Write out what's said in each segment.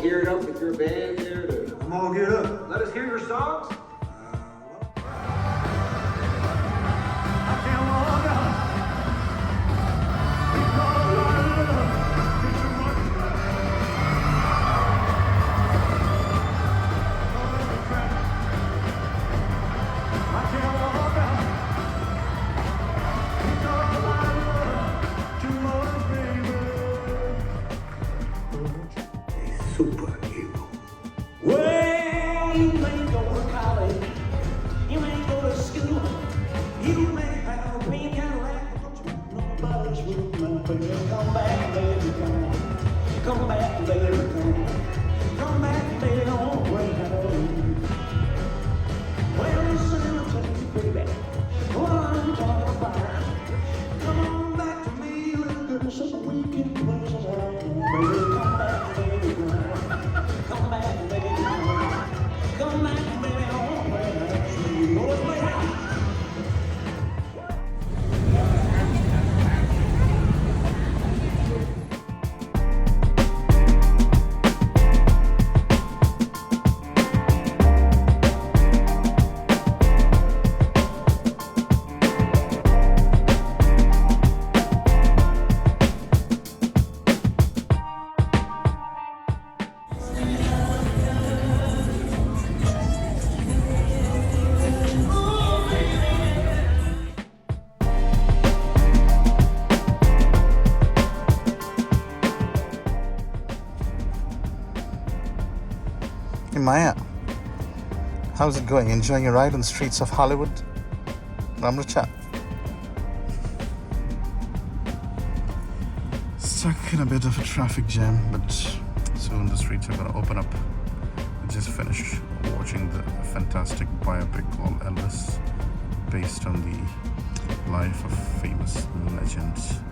geared up with your band there? I'm all geared up. Let us hear your songs. Superhero. Well, you may go to college, you may go to school, you may have a pink Cadillac, but nobody's with my baby. Come back, baby, come. Come back, baby, come. Come back, baby, don't wait home. Well, listen, I'll tell you, baby, what I'm talking about. Come on back to me, little girl, so we can play this out. Baby, come back, baby, come. Come back, baby, come back, baby, don't play that sweet boy, baby. Hey Maya, how's it going? Enjoying your ride on the streets of Hollywood? Ramracha. Stuck in a bit of a traffic jam, but soon the streets are gonna open up. I just finished watching the fantastic biopic called Elvis, based on the life of famous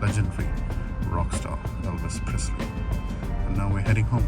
legendary rock star Elvis Presley. And now we're heading home.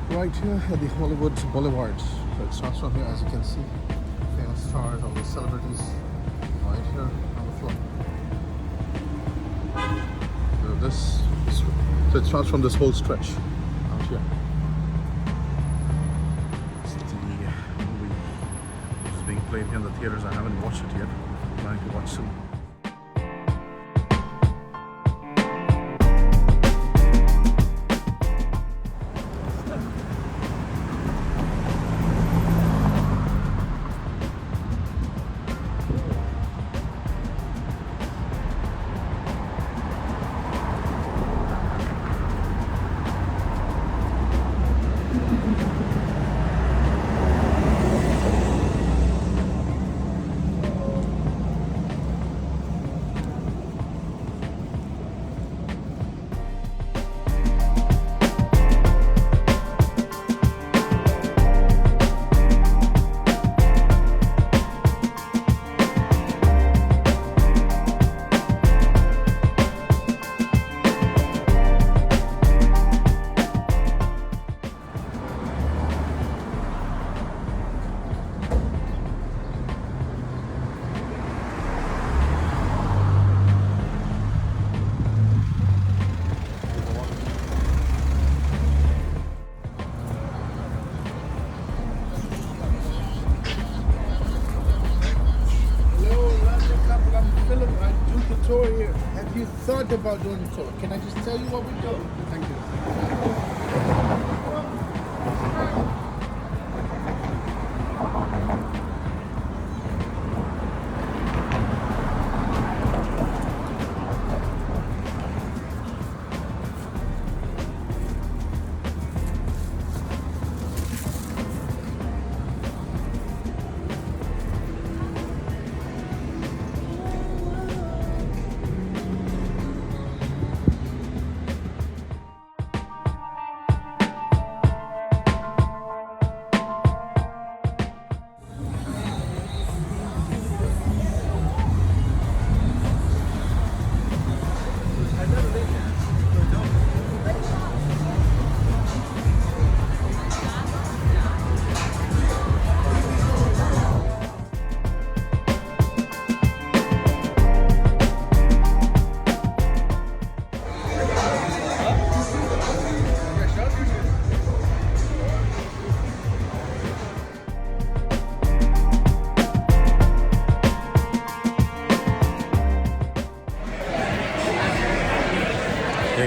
Right here at the Hollywood Boulevard. So it starts from here, as you can see. Famous stars, all the celebrities right here on the floor. So it starts from this whole stretch out here. It's the movie which is being played here in the theaters. I haven't watched it yet. I'm planning to watch soon. Here. Have you thought about doing the tour? Can I just tell you what we're doing? Thank you.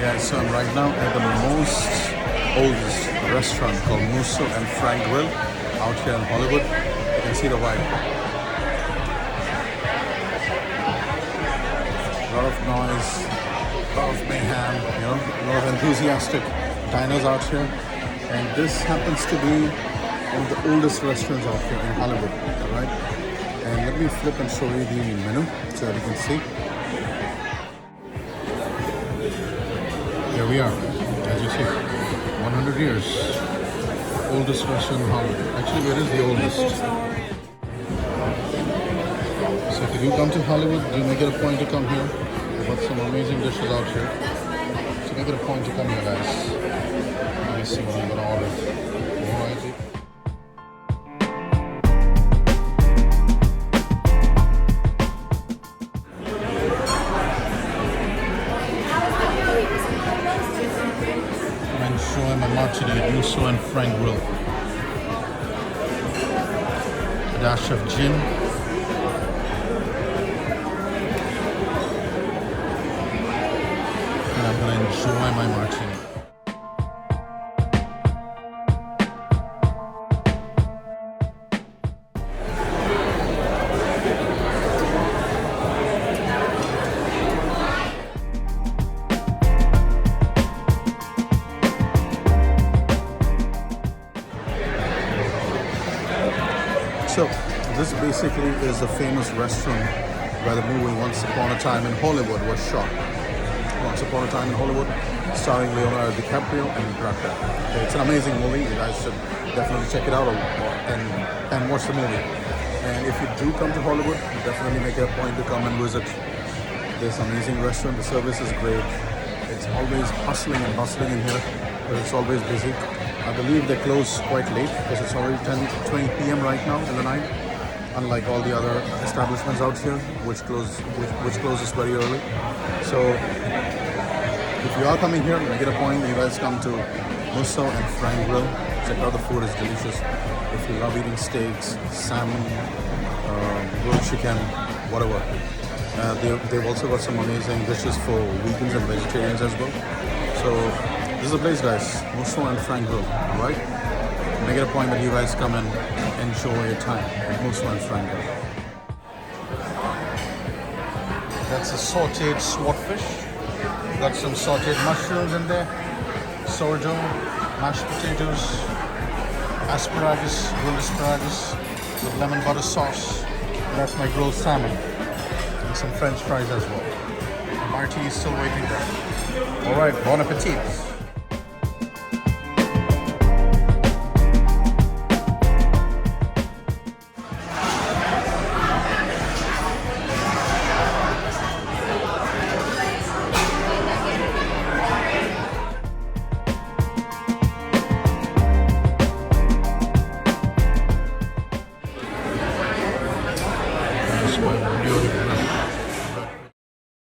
Okay guys, so I'm right now at the most oldest restaurant called Musso and Frank Grill out here in Hollywood. You can see the vibe. A lot of noise, a lot of mayhem, you know, a lot of enthusiastic diners out here. And this happens to be one of the oldest restaurants out here in Hollywood, alright? And let me flip and show you the menu so that you can see. Here we are, as you see, 100 years, oldest restaurant in Hollywood. Actually, where is the oldest? So if you do come to Hollywood, do make it a point to come here. We've got some amazing dishes out here. So make it a point to come here, guys. Let me see what I'm gonna order. Alrighty. Enjoy my martini at Musso and Frank Grill. A dash of gin. And I'm gonna enjoy my martini. So, this basically is a famous restaurant where the movie Once Upon a Time in Hollywood was shot. Once Upon a Time in Hollywood, starring Leonardo DiCaprio and Brad Pitt. Okay, it's an amazing movie. You guys should definitely check it out and watch the movie. And if you do come to Hollywood, definitely make it a point to come and visit this amazing restaurant. The service is great. It's always hustling and bustling in here, but it's always busy. I believe they close quite late because it's already 20 p.m. right now in the night, unlike all the other establishments out here which closes very early. So if you are coming here, make it a point you guys come to Musso and Frank Grill. Check out the food, it's delicious. If you love eating steaks, salmon, grilled chicken, whatever. They've also got some amazing dishes for vegans and vegetarians as well. So this is the place, guys, Musso and Frank Grill, alright? Make it a point that you guys come and enjoy your time at Musso and Frank Grill. That's a sauteed swordfish. Got some sauteed mushrooms in there, sourdough, mashed potatoes, asparagus, grilled asparagus with lemon butter sauce. And that's my grilled salmon. And some French fries as well. The martini is still waiting there. Alright, bon appetit.